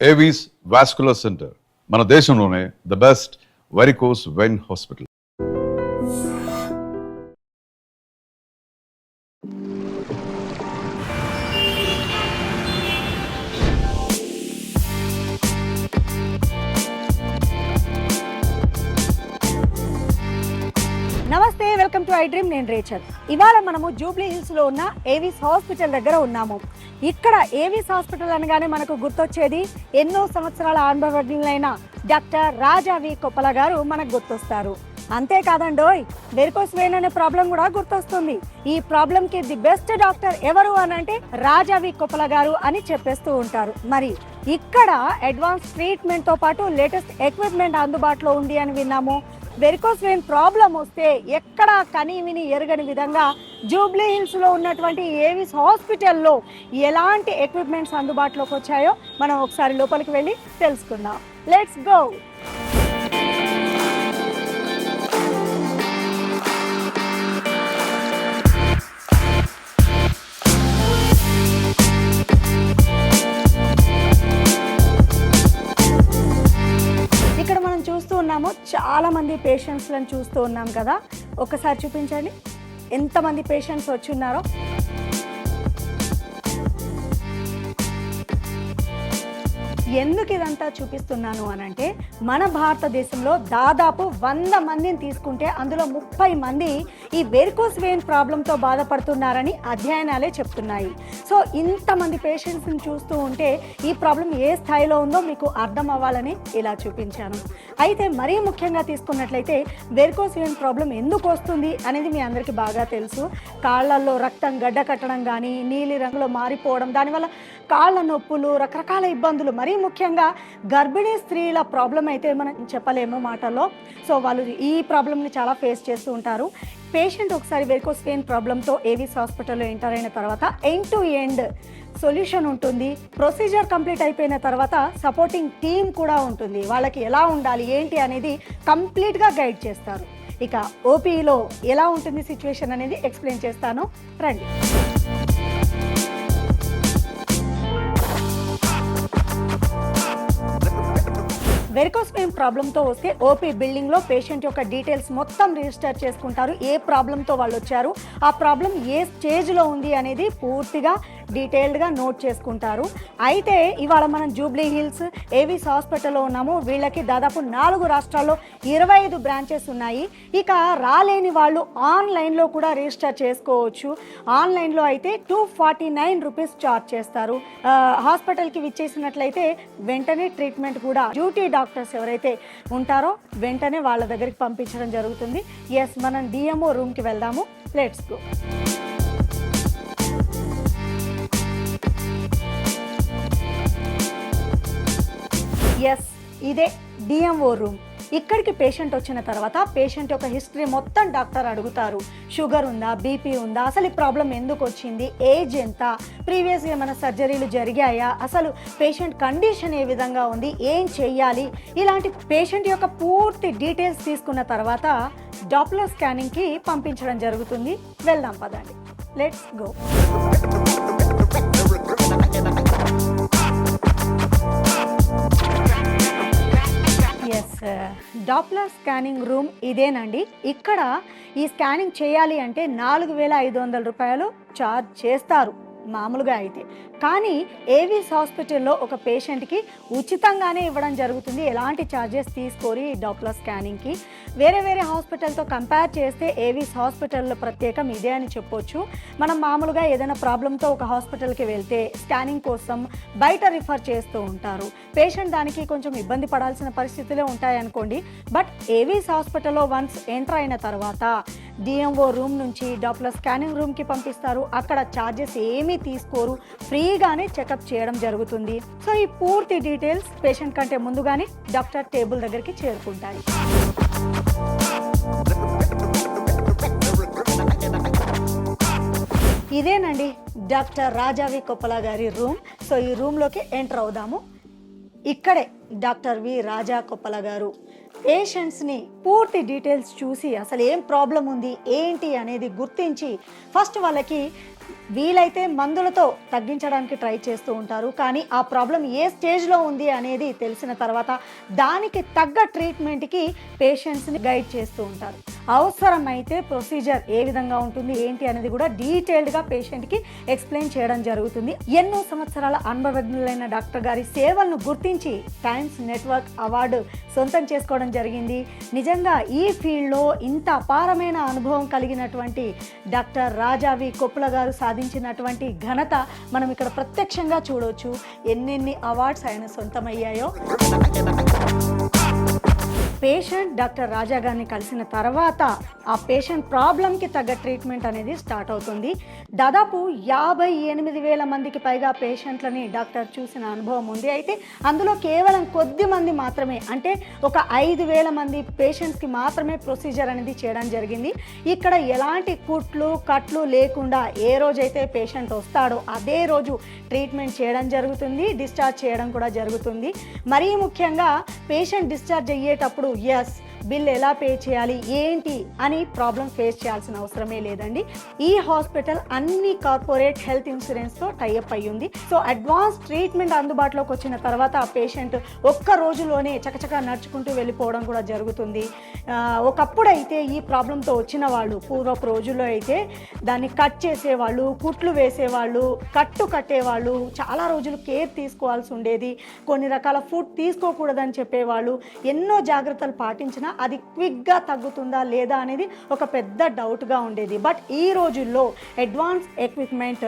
Avis vascular centre మన దేశంలోనే the best varicose vein hospital. నమస్తే, వెల్కమ్ టు ఐ డ్రీమ్. నేను రేచల్. ఇవాళ మనము జూబ్లీ హిల్స్ లో ఉన్న ఏవీస్ హాస్పిటల్ దగ్గర ఉన్నాము. ఇక్కడ ఏవీస్ హాస్పిటల్ అనగానే మనకు గుర్తొచ్చేది ఎన్నో సంవత్సరాల అనుభవజ్ఞులైన డాక్టర్ రాజా వి కొప్పల గారు మనకు గుర్తొస్తారు. అంతేకాదండోయ్, వెరికోస్ వెయిన్ అనే ప్రాబ్లం కూడా గుర్తొస్తుంది. ఈ ప్రాబ్లం కి ది బెస్ట్ డాక్టర్ ఎవరు అని అంటే రాజా వి కొప్పల గారు అని చెప్పేస్తూ ఉంటారు. మరి ఇక్కడ అడ్వాన్స్ ట్రీట్మెంట్ తో పాటు లేటెస్ట్ ఎక్విప్మెంట్ అందుబాటులో ఉంది అని విన్నాము. వెరికోస్ వెయిన్ ప్రాబ్లం వస్తే ఎక్కడ కని విని ఎరగని విధంగా జూబ్లీ హిల్స్ లో ఉన్నటువంటి ఏవీస్ హాస్పిటల్లో ఎలాంటి ఎక్విప్మెంట్స్ అందుబాటులోకి వచ్చాయో మనం ఒకసారి లోపలికి వెళ్ళి తెలుసుకుందాం. Let's go. ఇక్కడ మనం చూస్తూ ఉన్నాము, చాలా మంది పేషెంట్స్లను చూస్తూ ఉన్నాం కదా. ఒకసారి చూపించండి ఎంతమంది పేషెంట్స్ వచ్చి ఉన్నారో. ఎందుకు ఇదంతా చూపిస్తున్నాను అనంటే, మన భారతదేశంలో దాదాపు 100 మందిని తీసుకుంటే అందులో 30 మంది ఈ వెరికోస్ వెయిన్ ప్రాబ్లంతో బాధపడుతున్నారని అధ్యయనాలే చెప్తున్నాయి. సో ఇంతమంది పేషెంట్స్ని చూస్తూ ఉంటే ఈ ప్రాబ్లం ఏ స్థాయిలో ఉందో మీకు అర్థం అవ్వాలని ఇలా చూపించాను. అయితే మరీ ముఖ్యంగా తీసుకున్నట్లయితే వెరికోస్ వెయిన్ ప్రాబ్లం ఎందుకు వస్తుంది అనేది మీ అందరికీ బాగా తెలుసు. కాళ్ళల్లో రక్తం గడ్డ కట్టడం కానీ, నీలి రంగులో మారిపోవడం, దానివల్ల కాళ్ళ నొప్పులు, రకరకాల ఇబ్బందులు. మరీ ముఖ్యంగా గర్భిణీ స్త్రీల ప్రాబ్లం అయితే మనం చెప్పలేము మాటల్లో. సో వాళ్ళు ఈ ప్రాబ్లమ్ని చాలా ఫేస్ చేస్తూ ఉంటారు. పేషెంట్ ఒకసారి వెరికోస్ వెయిన్ ప్రాబ్లంతో ఏవీస్ హాస్పిటల్లో ఎంటర్ అయిన తర్వాత ఎండ్ టు ఎండ్ సొల్యూషన్ ఉంటుంది. ప్రొసీజర్ కంప్లీట్ అయిపోయిన తర్వాత సపోర్టింగ్ టీమ్ కూడా ఉంటుంది. వాళ్ళకి ఎలా ఉండాలి ఏంటి అనేది కంప్లీట్గా గైడ్ చేస్తారు. ఇక ఓపీలో ఎలా ఉంటుంది సిచ్యువేషన్ అనేది ఎక్స్ప్లెయిన్ చేస్తాను, రండి. వెరికోస్ వెయిన్ ప్రాబ్లంతో వస్తే ఓపీ బిల్డింగ్లో పేషెంట్ యొక్క డీటెయిల్స్ మొత్తం రిజిస్టర్ చేసుకుంటారు. ఏ ప్రాబ్లంతో వాళ్ళు వచ్చారు, ఆ ప్రాబ్లం ఏ స్టేజ్లో ఉంది అనేది పూర్తిగా డీటెయిల్డ్గా నోట్ చేసుకుంటారు. అయితే ఇవాళ మనం జూబ్లీ హిల్స్ ఏవీస్ హాస్పిటల్లో ఉన్నాము. వీళ్ళకి దాదాపు 4 రాష్ట్రాల్లో 25 బ్రాంచెస్ ఉన్నాయి. ఇక రాలేని వాళ్ళు ఆన్లైన్లో కూడా రిజిస్టర్ చేసుకోవచ్చు. ఆన్లైన్లో అయితే 249 రూపీస్ ఛార్జ్ చేస్తారు. హాస్పిటల్కి విచ్చేసినట్లయితే వెంటనే ట్రీట్మెంట్ కూడా డ్యూటీ డాక్టర్స్ ఎవరైతే ఉంటారో వెంటనే వాళ్ళ దగ్గరికి పంపించడం జరుగుతుంది. ఎస్, మనం డిఎంఓ రూమ్కి వెళ్దాము. Let's go. ఎస్, ఇదే డిఎంఓ రూమ్. ఇక్కడికి పేషెంట్ వచ్చిన తర్వాత పేషెంట్ యొక్క హిస్టరీ మొత్తం డాక్టర్ అడుగుతారు. షుగర్ ఉందా, బీపీ ఉందా, అసలు ఈ ప్రాబ్లం ఎందుకు వచ్చింది, ఏజ్ ఎంత, ప్రీవియస్గా ఏమైనా సర్జరీలు జరిగాయా, అసలు పేషెంట్ కండిషన్ ఏ విధంగా ఉంది, ఏం చెయ్యాలి, ఇలాంటి పేషెంట్ యొక్క పూర్తి డీటెయిల్స్ తీసుకున్న తర్వాత డాప్లర్ స్కానింగ్కి పంపించడం జరుగుతుంది. వెళ్దాం పదండి, let's go. Yes, Doppler scanning room ఇదేనండి. ఇక్కడ ఈ స్కానింగ్ చేయాలి అంటే 4,500 రూపాయలు ఛార్జ్ చేస్తారు మామూలుగా అయితే. కానీ ఏవీస్ హాస్పిటల్లో ఒక పేషెంట్కి ఉచితంగానే ఇవ్వడం జరుగుతుంది. ఎలాంటి ఛార్జెస్ తీసుకోరు ఈ డాప్లర్ స్కానింగ్కి. వేరే వేరే హాస్పిటల్తో కంపేర్ చేస్తే ఏవీస్ హాస్పిటల్లో ప్రత్యేకం ఇదే అని చెప్పొచ్చు. మనం మామూలుగా ఏదైనా ప్రాబ్లంతో ఒక హాస్పిటల్కి వెళ్తే స్కానింగ్ కోసం బయట రిఫర్ చేస్తూ ఉంటారు. పేషెంట్ దానికి కొంచెం ఇబ్బంది పడాల్సిన పరిస్థితులే ఉంటాయనుకోండి. బట్ ఏవీస్ హాస్పిటల్లో వన్స్ ఎంటర్ అయిన తర్వాత డిఎంఓ రూమ్ నుంచి డాప్లర్ స్కానింగ్ రూమ్కి పంపిస్తారు. అక్కడ ఛార్జెస్ ఏమీ తీసుకోరు, ఫ్రీగానే చెకప్ చేయడం జరుగుతుంది. సో ఈ పూర్తి డీటెయిల్స్ పేషెంట్ కంటే ముందుగానే డాక్టర్ టేబుల్ దగ్గరికి చేరుకుంటాయి. ఇదేనండి డాక్టర్ రాజా వి కొప్పల గారి రూమ్. సో ఈ రూమ్లోకి ఎంటర్ అవుదాము. ఇక్కడే డాక్టర్ వి రాజా కొప్పల గారు పేషెంట్స్ని పూర్తి డీటెయిల్స్ చూసి అసలు ఏం ప్రాబ్లం ఉంది ఏంటి అనేది గుర్తించి ఫస్ట్ వాళ్ళకి వీలైతే మందులతో తగ్గించడానికి ట్రై చేస్తూ ఉంటారు. కానీ ఆ ప్రాబ్లం ఏ స్టేజ్లో ఉంది అనేది తెలిసిన తర్వాత దానికి తగ్గ ట్రీట్మెంట్కి పేషెంట్స్ని గైడ్ చేస్తూ ఉంటారు. అవసరమైతే ప్రొసీజర్ ఏ విధంగా ఉంటుంది ఏంటి అనేది కూడా డీటెయిల్డ్గా పేషెంట్కి ఎక్స్ప్లెయిన్ చేయడం జరుగుతుంది. ఎన్నో సంవత్సరాల అనుభవజ్ఞులైన డాక్టర్ గారి సేవలను గుర్తించి టైమ్స్ నెట్వర్క్ అవార్డు సొంతం చేసుకోవడం జరిగింది. నిజంగా ఈ ఫీల్డ్లో ఇంత అపారమైన అనుభవం కలిగినటువంటి డాక్టర్ రాజావి కొప్పుల గారు సాధించినటువంటి ఘనత మనం ఇక్కడ ప్రత్యక్షంగా చూడవచ్చు. ఎన్నెన్ని అవార్డ్స్ ఆయన సొంతమయ్యాయో. పేషెంట్ డాక్టర్ రాజా గారిని కలిసిన తర్వాత ఆ పేషెంట్ ప్రాబ్లంకి తగ్గ ట్రీట్మెంట్ అనేది స్టార్ట్ అవుతుంది. దాదాపు 58,000 మందికి పైగా పేషెంట్లని డాక్టర్ చూసిన అనుభవం ఉంది. అయితే అందులో కేవలం కొద్ది మంది మాత్రమే, అంటే ఒక 5,000 మంది పేషెంట్స్కి మాత్రమే ప్రొసీజర్ అనేది చేయడం జరిగింది. ఇక్కడ ఎలాంటి కుట్లు కట్లు లేకుండా ఏ రోజైతే పేషెంట్ వస్తాడో అదే రోజు ట్రీట్మెంట్ చేయడం జరుగుతుంది, డిశ్చార్జ్ చేయడం కూడా జరుగుతుంది. మరీ ముఖ్యంగా పేషెంట్ డిశ్చార్జ్ అయ్యేటప్పుడు బిల్ ఎలా పే చేయాలి ఏంటి అని ప్రాబ్లం ఫేస్ చేయాల్సిన అవసరమే లేదండి. ఈ హాస్పిటల్ అన్ని కార్పొరేట్ హెల్త్ ఇన్సూరెన్స్తో టైఅప్ అయ్యి ఉంది. సో అడ్వాన్స్ ట్రీట్మెంట్ అందుబాటులోకి వచ్చిన తర్వాత ఆ పేషెంట్ ఒక్క రోజులోనే చకచకా నడుచుకుంటూ వెళ్ళిపోవడం కూడా జరుగుతుంది. ఒకప్పుడు అయితే ఈ ప్రాబ్లంతో వచ్చిన వాళ్ళు పూర్వపు రోజుల్లో అయితే దాన్ని కట్ చేసేవాళ్ళు, కుట్లు వేసేవాళ్ళు, కట్టేవాళ్ళు, చాలా రోజులు కేర్ తీసుకోవాల్సి ఉండేది. కొన్ని రకాల ఫుడ్ తీసుకోకూడదని చెప్పేవాళ్ళు. ఎన్నో జాగ్రత్తలు పాటించినా అది క్విక్గా తగ్గుతుందా లేదా అనేది ఒక పెద్ద డౌట్గా ఉండేది. బట్ ఈ రోజుల్లో అడ్వాన్స్ ఎక్విప్మెంట్,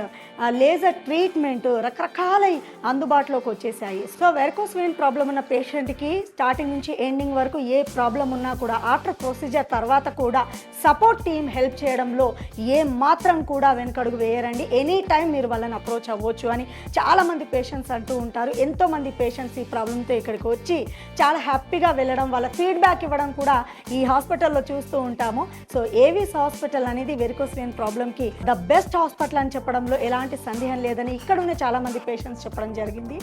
లేజర్ ట్రీట్మెంట్ రకరకాలై అందుబాటులోకి వచ్చేసాయి. సో వెరికోస్ వెయిన్ ప్రాబ్లం ఉన్న పేషెంట్కి స్టార్టింగ్ నుంచి ఎండింగ్ వరకు ఏ ప్రాబ్లం ఉన్నా కూడా ఆఫ్టర్ ప్రొసీజర్ తర్వాత కూడా సపోర్ట్ టీమ్ హెల్ప్ చేయడంలో ఏ మాత్రం కూడా వెనకడుగు వేయరండి. ఎనీ టైం మీరు వాళ్ళని అప్రోచ్ అవ్వచ్చు అని చాలామంది పేషెంట్స్ అంటూ ఉంటారు. ఎంతోమంది పేషెంట్స్ ఈ ప్రాబ్లంతో ఇక్కడికి వచ్చి చాలా హ్యాపీగా వెళ్ళడం, వాళ్ళ ఫీడ్బ్యాక్ ఇవ్వడం కూడా ఈ హాస్పిటల్లో చూస్తూ ఉంటాము. సో ఏవిస్ హాస్పిటల్ అనేది వెరికోస్ వెయిన్ ప్రాబ్లంకి ద బెస్ట్ హాస్పిటల్ అని చెప్పడంలో ఎలాంటి సందేహం లేదని ఇక్కడ ఉన్న చాలా మంది పేషెంట్స్ చెప్పడం జరిగింది.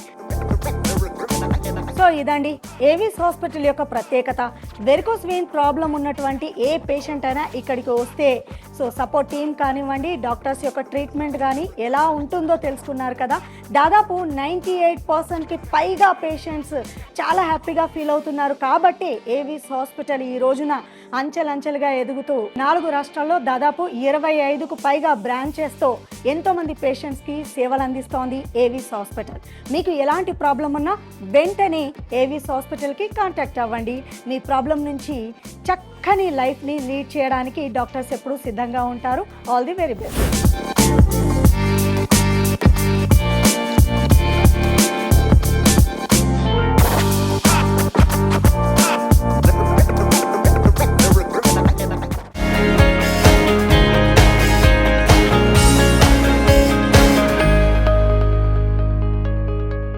సో ఇదండి ఏవిస్ హాస్పిటల్ యొక్క ప్రత్యేకత. వెరికోస్ వెయిన్ ప్రాబ్లం ఉన్నటువంటి ఏ పేషెంట్ అయినా ఇక్కడికి వస్తే సో సపోర్ట్ టీమ్ కానివ్వండి, డాక్టర్స్ యొక్క ట్రీట్మెంట్ కానీ ఎలా ఉంటుందో తెలుసుకున్నారు కదా. దాదాపు 98%కి పైగా పేషెంట్స్ చాలా హ్యాపీగా ఫీల్ అవుతున్నారు. కాబట్టి ఏవిస్ హాస్పిటల్ ఈ రోజున అంచెలంచెలుగా ఎదుగుతూ 4 రాష్ట్రాల్లో దాదాపు 25కు పైగా బ్రాంచెస్తో ఎంతోమంది పేషెంట్స్కి సేవలు అందిస్తోంది ఏవిస్ హాస్పిటల్. మీకు ఎలాంటి ప్రాబ్లం ఉన్నా వెంటనే ఏవిస్ హాస్పిటల్కి కాంటాక్ట్ అవ్వండి. మీ ప్రాబ్లం నుంచి చక్కని లైఫ్ని లీడ్ చేయడానికి డాక్టర్స్ ఎప్పుడూ సిద్ధంగా ఉంటారు. All the very best.